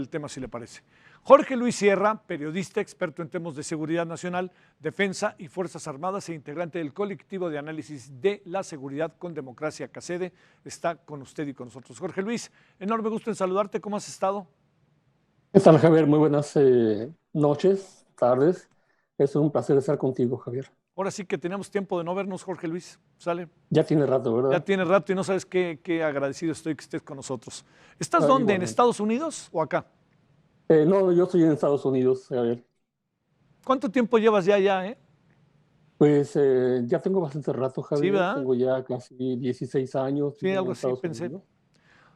el tema si le parece. Jorge Luis Sierra, periodista, experto en temas de seguridad nacional, defensa y Fuerzas Armadas e integrante del colectivo de análisis de la seguridad con democracia CACEDE, está con usted y con nosotros. Jorge Luis, enorme gusto en saludarte. ¿Cómo has estado? ¿Qué tal, Javier? Muy buenas noches, tardes. Es un placer estar contigo, Javier. Ahora sí que tenemos tiempo de no vernos, Jorge Luis. ¿Sale? Ya tiene rato, Ya ¿verdad? tiene rato y no sabes qué agradecido estoy que estés con nosotros. ¿Estás Ah, dónde? ¿En igualmente. Estados Unidos o acá? No, yo estoy en Estados Unidos, Javier. ¿Cuánto tiempo llevas ya allá? Pues ya tengo bastante rato, Sí, Javier. ¿verdad? Tengo ya casi 16 años Sí, viviendo algo en así Estados pensé Unidos.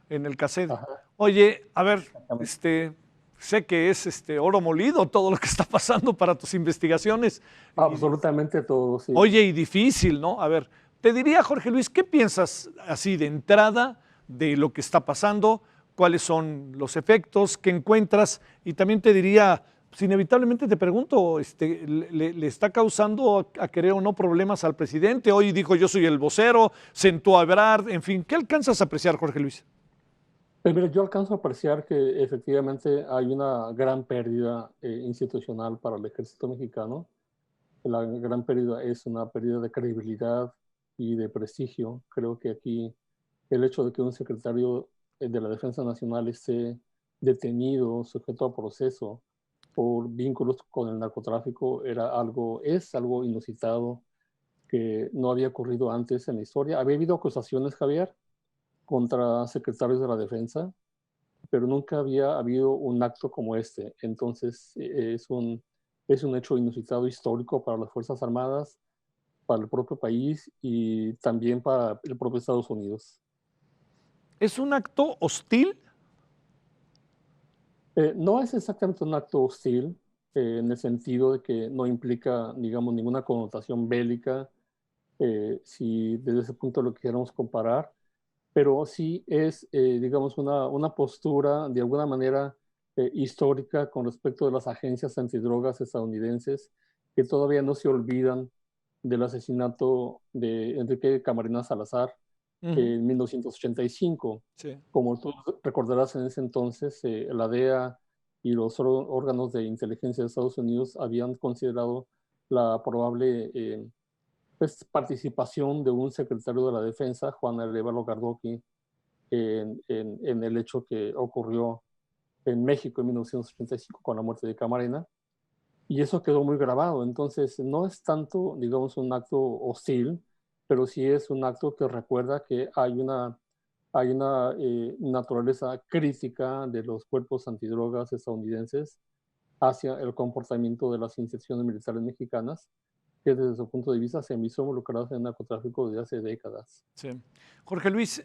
en el CACEDE. Ajá, Oye, a ver, exactamente. sé que es oro molido todo lo que está pasando para tus investigaciones. Absolutamente todo, sí. Oye, y difícil, ¿no? A ver, te diría, Jorge Luis, ¿qué piensas así de entrada de lo que está pasando? ¿Cuáles son los efectos que encuentras? Y también te diría, pues inevitablemente te pregunto, ¿le está causando a querer o no problemas al presidente? Hoy dijo, yo soy el vocero, sentó a Ebrard, en fin, ¿qué alcanzas a apreciar, Jorge Luis? Pues mira, yo alcanzo a apreciar que efectivamente hay una gran pérdida institucional para el ejército mexicano. La gran pérdida es una pérdida de credibilidad y de prestigio. Creo que aquí el hecho de que un secretario de la Defensa Nacional esté detenido, sujeto a proceso por vínculos con el narcotráfico, es algo inusitado que no había ocurrido antes en la historia. Había habido acusaciones, Javier, contra secretarios de la Defensa, pero nunca había habido un acto como este. Entonces, es un hecho inusitado histórico para las Fuerzas Armadas, para el propio país y también para el propio Estados Unidos. ¿Es un acto hostil? No es exactamente un acto hostil, en el sentido de que no implica, digamos, ninguna connotación bélica, si desde ese punto lo quisiéramos comparar, pero sí es, digamos, una postura de alguna manera histórica con respecto de las agencias antidrogas estadounidenses que todavía no se olvidan del asesinato de Enrique Camarena Salazar Ujú, en 1985. sí. Como tú recordarás, en ese entonces la DEA y los órganos de inteligencia de Estados Unidos habían considerado la probable pues, participación de un secretario de la Defensa, Juan Arevalo Gardoqui, en el hecho que ocurrió en México en 1985 con la muerte de Camarena. Y eso quedó muy grabado. Entonces, no es tanto, digamos, un acto hostil, pero sí es un acto que recuerda que hay una naturaleza crítica de los cuerpos antidrogas estadounidenses hacia el comportamiento de las instituciones militares mexicanas, que desde su punto de vista se han visto involucradas en el narcotráfico desde hace décadas. Sí. Jorge Luis,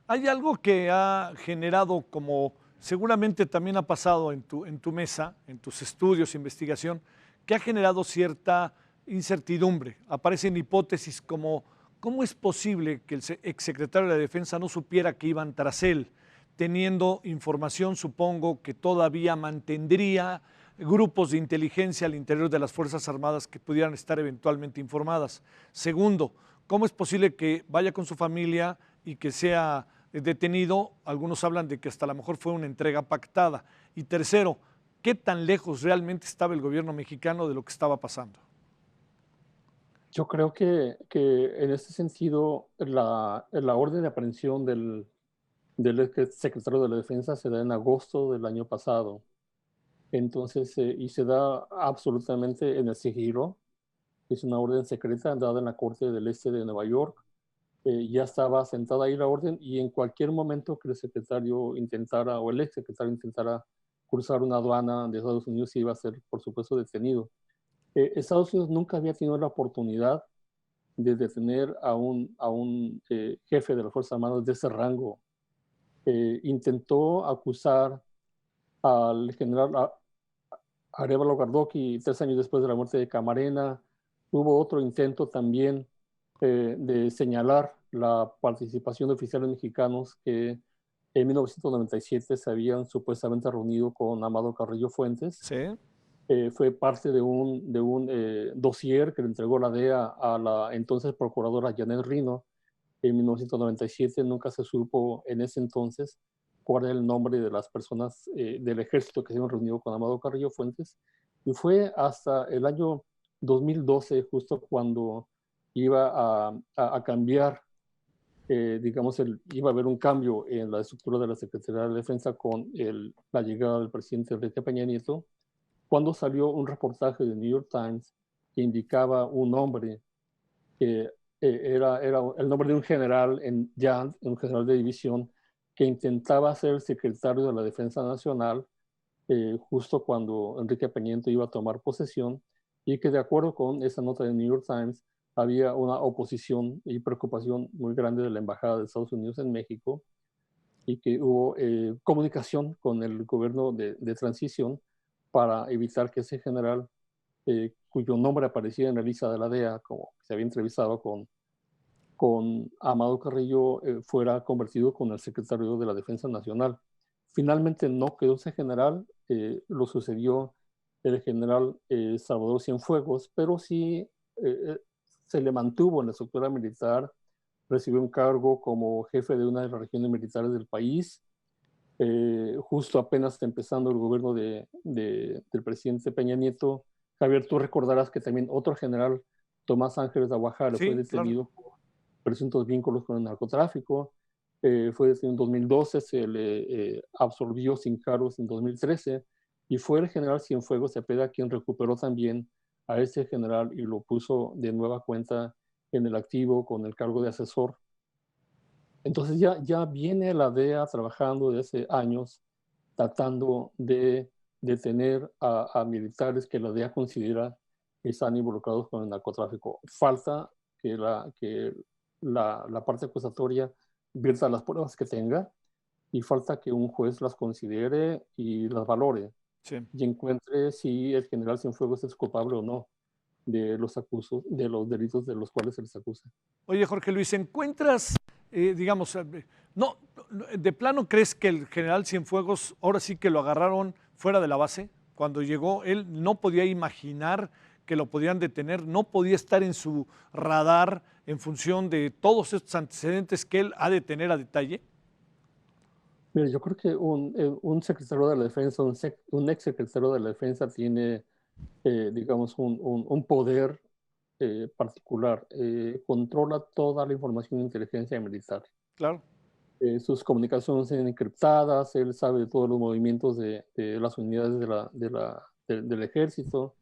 hay algo que ha generado, como seguramente también ha pasado en tu mesa, en tus estudios, investigación, que ha generado cierta incertidumbre. Aparecen hipótesis como, ¿cómo es posible que el exsecretario de la Defensa no supiera que iban tras él, teniendo información, supongo, que todavía mantendría grupos de inteligencia al interior de las Fuerzas Armadas que pudieran estar eventualmente informadas? Segundo, ¿cómo es posible que vaya con su familia y que sea detenido? Algunos hablan de que hasta a lo mejor fue una entrega pactada. Y tercero, ¿qué tan lejos realmente estaba el gobierno mexicano de lo que estaba pasando? Yo creo que en este sentido la orden de aprehensión del secretario de la Defensa se da en agosto del año pasado. Entonces, y se da absolutamente en el sigilo. Es una orden secreta dada en la Corte del Este de Nueva York. Ya estaba sentada ahí la orden y en cualquier momento que el secretario intentara o el ex secretario intentara cruzar una aduana de Estados Unidos iba a ser, por supuesto, detenido. Estados Unidos nunca había tenido la oportunidad de detener a un jefe de las Fuerzas Armadas de ese rango. Intentó acusar al general Arevalo Gardoqui 3 años después de la muerte de Camarena. Hubo otro intento también de señalar la participación de oficiales mexicanos que en 1997 se habían supuestamente reunido con Amado Carrillo Fuentes. Sí, Fue parte de un dossier que le entregó la DEA a la entonces procuradora Janet Rino en 1997. Nunca se supo en ese entonces cuál era el nombre de las personas del ejército que se habían reunido con Amado Carrillo Fuentes. Y fue hasta el año 2012, justo cuando iba a cambiar, digamos, iba a haber un cambio en la estructura de la Secretaría de Defensa con la llegada del presidente Enrique Peña Nieto, cuando salió un reportaje de New York Times que indicaba un nombre que era el nombre de un general un general de división, que intentaba ser secretario de la Defensa Nacional justo cuando Enrique Peña Nieto iba a tomar posesión, y que de acuerdo con esa nota de New York Times había una oposición y preocupación muy grande de la Embajada de Estados Unidos en México, y que hubo comunicación con el gobierno de transición para evitar que ese general, cuyo nombre aparecía en la lista de la DEA, como se había entrevistado con Amado Carrillo, fuera convertido con el secretario de la Defensa Nacional. Finalmente no quedó ese general, lo sucedió el general Salvador Cienfuegos, pero sí eh, se le mantuvo en la estructura militar, recibió un cargo como jefe de una de las regiones militares del país. Justo apenas está empezando el gobierno del presidente Peña Nieto. Javier, tú recordarás que también otro general, Tomás Ángeles de Aguajara, fue Sí, claro. detenido por presuntos vínculos con el narcotráfico. Fue detenido en 2012, se le absolvió sin cargos en 2013, y fue el general Cienfuegos Cepeda quien recuperó también a ese general y lo puso de nueva cuenta en el activo con el cargo de asesor. Entonces ya viene la DEA trabajando desde hace años tratando de detener a militares que la DEA considera que están involucrados con el narcotráfico. Falta que la parte acusatoria vierta las pruebas que tenga, y falta que un juez las considere y las valore Sí. y encuentre si el general Cienfuegos es culpable o no de los delitos de los cuales se les acusa. Oye, Jorge Luis, ¿encuentras, digamos, no, de plano crees que el general Cienfuegos ahora sí que lo agarraron fuera de la base? Cuando llegó, él no podía imaginar que lo podían detener, no podía estar en su radar en función de todos estos antecedentes que él ha de tener a detalle. Mira, yo creo que un secretario de la defensa, un ex secretario de la defensa tiene, digamos, un poder particular. Controla toda la información de inteligencia militar. Claro, Sus comunicaciones son encriptadas, él sabe de todos los movimientos de las unidades del ejército,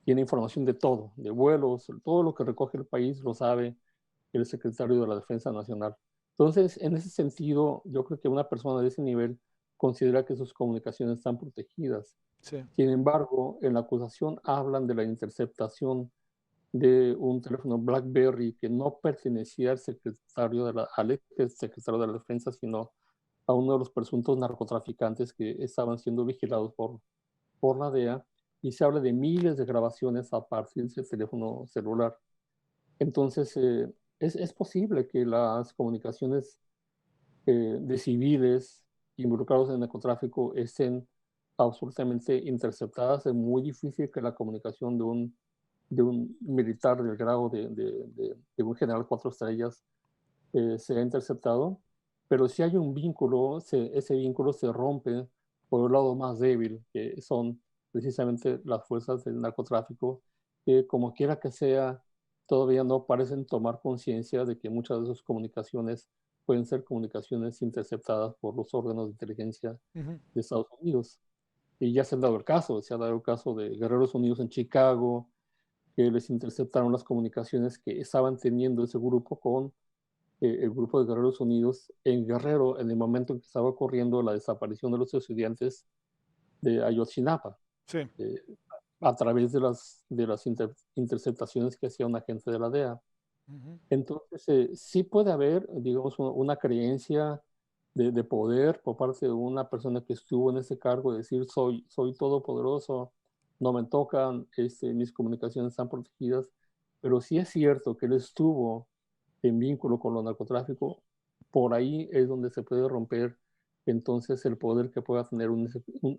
tiene información de todo, de vuelos, todo lo que recoge el país lo sabe el secretario de la Defensa Nacional. Entonces, en ese sentido, yo creo que una persona de ese nivel considera que sus comunicaciones están protegidas. sí. Sin embargo, en la acusación hablan de la interceptación de un teléfono BlackBerry que no pertenecía al ex secretario de la Defensa, sino a uno de los presuntos narcotraficantes que estaban siendo vigilados por la DEA, y se habla de miles de grabaciones a partir de ese teléfono celular. Entonces, es posible que las comunicaciones de civiles involucrados en el narcotráfico estén absolutamente interceptadas. Es muy difícil que la comunicación de un militar del grado de un general 4 estrellas sea interceptado, pero si hay un vínculo, ese vínculo se rompe por el lado más débil, que son precisamente las fuerzas del narcotráfico, que como quiera que sea, todavía no parecen tomar conciencia de que muchas de sus comunicaciones pueden ser comunicaciones interceptadas por los órganos de inteligencia Ujú. de Estados Unidos. Y ya se ha dado el caso, se ha dado el caso de Guerreros Unidos en Chicago, que les interceptaron las comunicaciones que estaban teniendo ese grupo con el grupo de Guerreros Unidos en Guerrero en el momento en que estaba ocurriendo la desaparición de los estudiantes de Ayotzinapa, Sí. eh, a través de las interceptaciones que hacía un agente de la DEA. Ujú. Entonces, sí puede haber, digamos, una creencia de poder por parte de una persona que estuvo en ese cargo, de decir, soy todopoderoso, no me tocan, mis comunicaciones están protegidas, pero sí es cierto que él estuvo en vínculo con lo narcotráfico. Por ahí es donde se puede romper entonces el poder que pueda tener un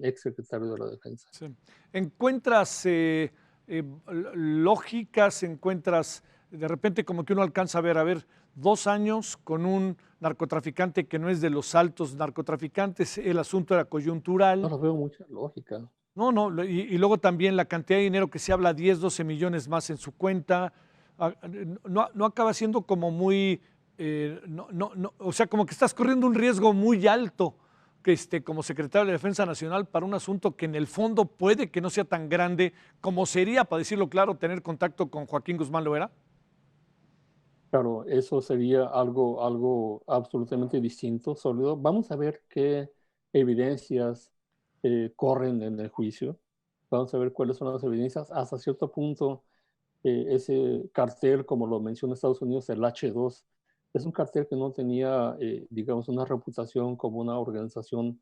ex secretario de la Defensa. Sí. ¿Encuentras lógicas, encuentras de repente como que uno alcanza a ver, 2 años con un narcotraficante que no es de los altos narcotraficantes, el asunto era No coyuntural. lo veo mucha lógica. No, no, y luego también la cantidad de dinero que se habla, 10, 12 millones más en su cuenta, no acaba siendo como muy, o sea, como que estás corriendo un riesgo muy alto que como secretario de Defensa Nacional para un asunto que en el fondo puede que no sea tan grande como sería, para decirlo claro, tener contacto con Joaquín Guzmán Loera. Claro, eso sería algo absolutamente distinto, sólido. Vamos a ver qué evidencias corren en el juicio. Vamos a ver cuáles son las evidencias. Hasta cierto punto, ese cartel, como lo menciona Estados Unidos, el H2, es un cartel que no tenía, digamos, una reputación como una organización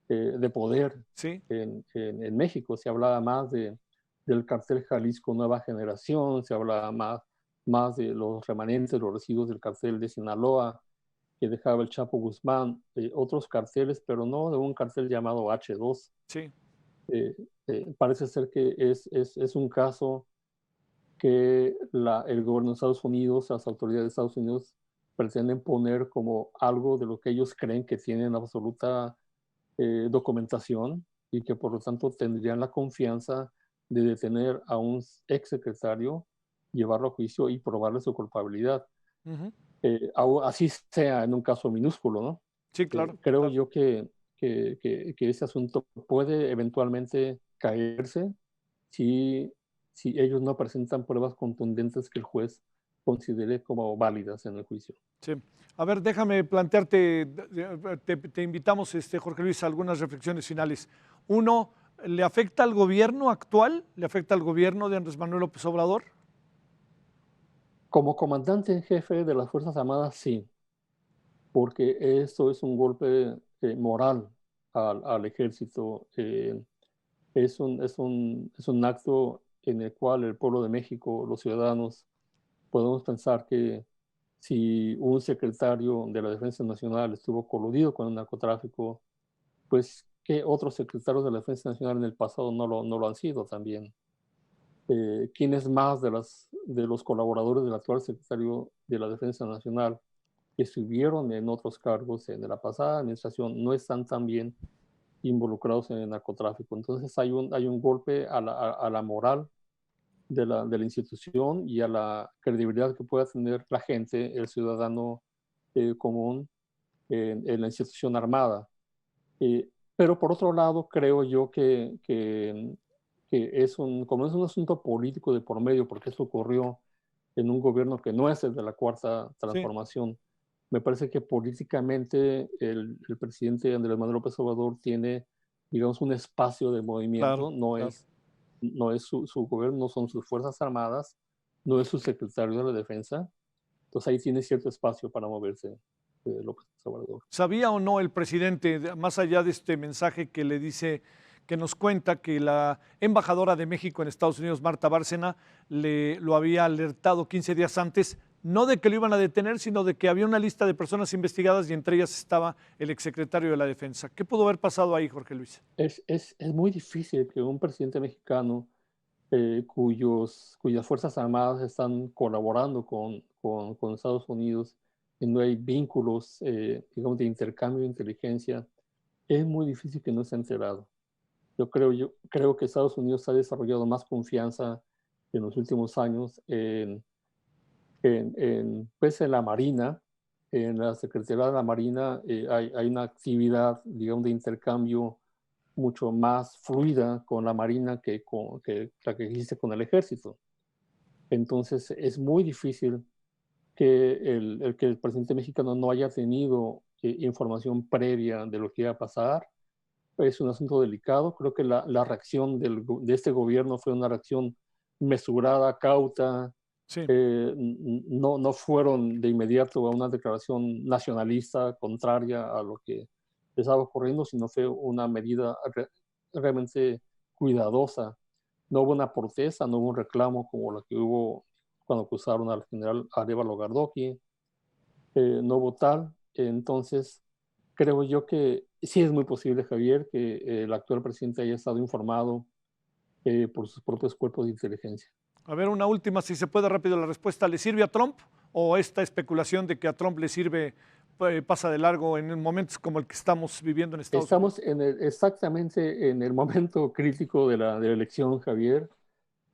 de poder Sí, en México. Se hablaba más del cartel Jalisco Nueva Generación, se hablaba más de los remanentes, los residuos del cartel de Sinaloa que dejaba el Chapo Guzmán, otros carteles, pero no de un cartel llamado H2. sí. Eh, Parece ser que es un caso que el gobierno de Estados Unidos, las autoridades de Estados Unidos, pretenden poner como algo de lo que ellos creen que tienen absoluta documentación y que por lo tanto tendrían la confianza de detener a un exsecretario, llevarlo a juicio y probarle su culpabilidad. Ujú. Así sea en un caso minúsculo, ¿no? Sí, claro, Creo claro. yo que ese asunto puede eventualmente caerse si, si ellos no presentan pruebas contundentes que el juez considere como válidas en el juicio. Sí. A ver, déjame plantearte, te invitamos, Jorge Luis, a algunas reflexiones finales. Uno, ¿le afecta al gobierno actual? ¿Le afecta al gobierno de Andrés Manuel López Obrador? Como comandante en jefe de las Fuerzas Armadas, sí, porque esto es un golpe moral al ejército. Es un acto en el cual el pueblo de México, los ciudadanos, podemos pensar que si un secretario de la Defensa Nacional estuvo coludido con el narcotráfico, pues que otros secretarios de la Defensa Nacional en el pasado no lo han sido también. ¿Quiénes más de los colaboradores del actual secretario de la Defensa Nacional que estuvieron en otros cargos de la pasada administración no están también involucrados en el narcotráfico? Entonces hay un golpe a la moral de la institución y a la credibilidad que pueda tener la gente, el ciudadano común en la institución armada. Pero por otro lado, creo yo que como es un asunto político de por medio, porque eso ocurrió en un gobierno que no es el de la Cuarta Sí, Transformación, me parece que políticamente el presidente Andrés Manuel López Obrador tiene, digamos, un espacio de claro, movimiento, no claro. es, no es su gobierno, no son sus Fuerzas Armadas, no es su secretario de la Defensa, entonces ahí tiene cierto espacio para moverse López Obrador. ¿Sabía o no el presidente, más allá de este mensaje que le dice, que nos cuenta que la embajadora de México en Estados Unidos, Marta Bárcena, lo había alertado 15 días antes, no de que lo iban a detener, sino de que había una lista de personas investigadas y entre ellas estaba el exsecretario de la Defensa? ¿Qué pudo haber pasado ahí, Jorge Luis? Es muy difícil que un presidente mexicano cuyas Fuerzas Armadas están colaborando con Estados Unidos y no hay vínculos, digamos, de intercambio de inteligencia, es muy difícil que no esté enterado. Yo creo que Estados Unidos ha desarrollado más confianza en los últimos años pues, en la Marina, en la Secretaría de la Marina. Hay una actividad, digamos, de intercambio mucho más fluida con la Marina que la que existe con el Ejército. Entonces es muy difícil que el presidente mexicano no haya tenido información previa de lo que iba a pasar. Es un asunto delicado. Creo que la reacción de este gobierno fue una reacción mesurada, cauta. Sí, No fueron de inmediato a una declaración nacionalista contraria a lo que estaba ocurriendo, sino fue una medida realmente cuidadosa. No hubo una protesta, no hubo un reclamo como la que hubo cuando acusaron al general Arévalo Gardoqui, no hubo tal. Entonces, creo yo que sí es muy posible, Javier, que el actual presidente haya estado informado por sus propios cuerpos de inteligencia. A ver, una última, si se puede rápido la respuesta. ¿Le sirve a Trump o esta especulación de que a Trump le sirve, pasa de largo en momentos como el que estamos viviendo en Estados Unidos? Estamos exactamente en el momento crítico de la elección, Javier.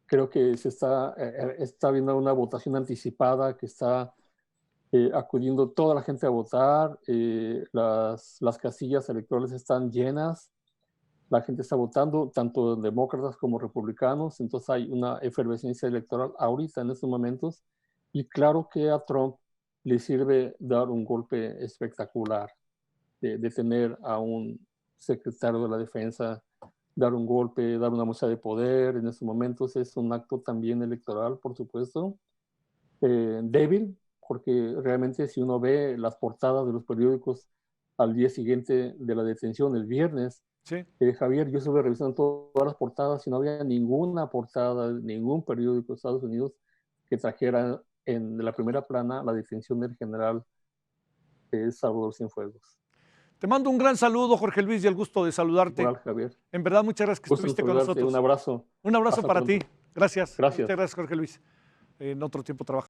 Creo que está viendo una votación anticipada que está acudiendo toda la gente a votar. Las casillas electorales están llenas. La gente está votando, tanto demócratas como republicanos. Entonces hay una efervescencia electoral ahorita en estos momentos. Y claro que a Trump le sirve dar un golpe espectacular, de tener a un secretario de la defensa, dar un golpe, dar una muestra de poder. En estos momentos es un acto también electoral, por supuesto, débil, porque realmente si uno ve las portadas de los periódicos al día siguiente de la detención, el viernes, Sí. Javier, yo estuve revisando todas las portadas y no había ninguna portada, ningún periódico de Estados Unidos que trajera en la primera plana la detención del general Salvador Cienfuegos. Te mando un gran saludo, Jorge Luis, y el gusto de saludarte. Igual, Javier. En verdad, muchas gracias que Gusto en estuviste con saludarte. nosotros. Un abrazo. Un abrazo Hasta para pronto. ti. Gracias. Gracias. Muchas gracias, Jorge Luis. En otro tiempo trabajamos.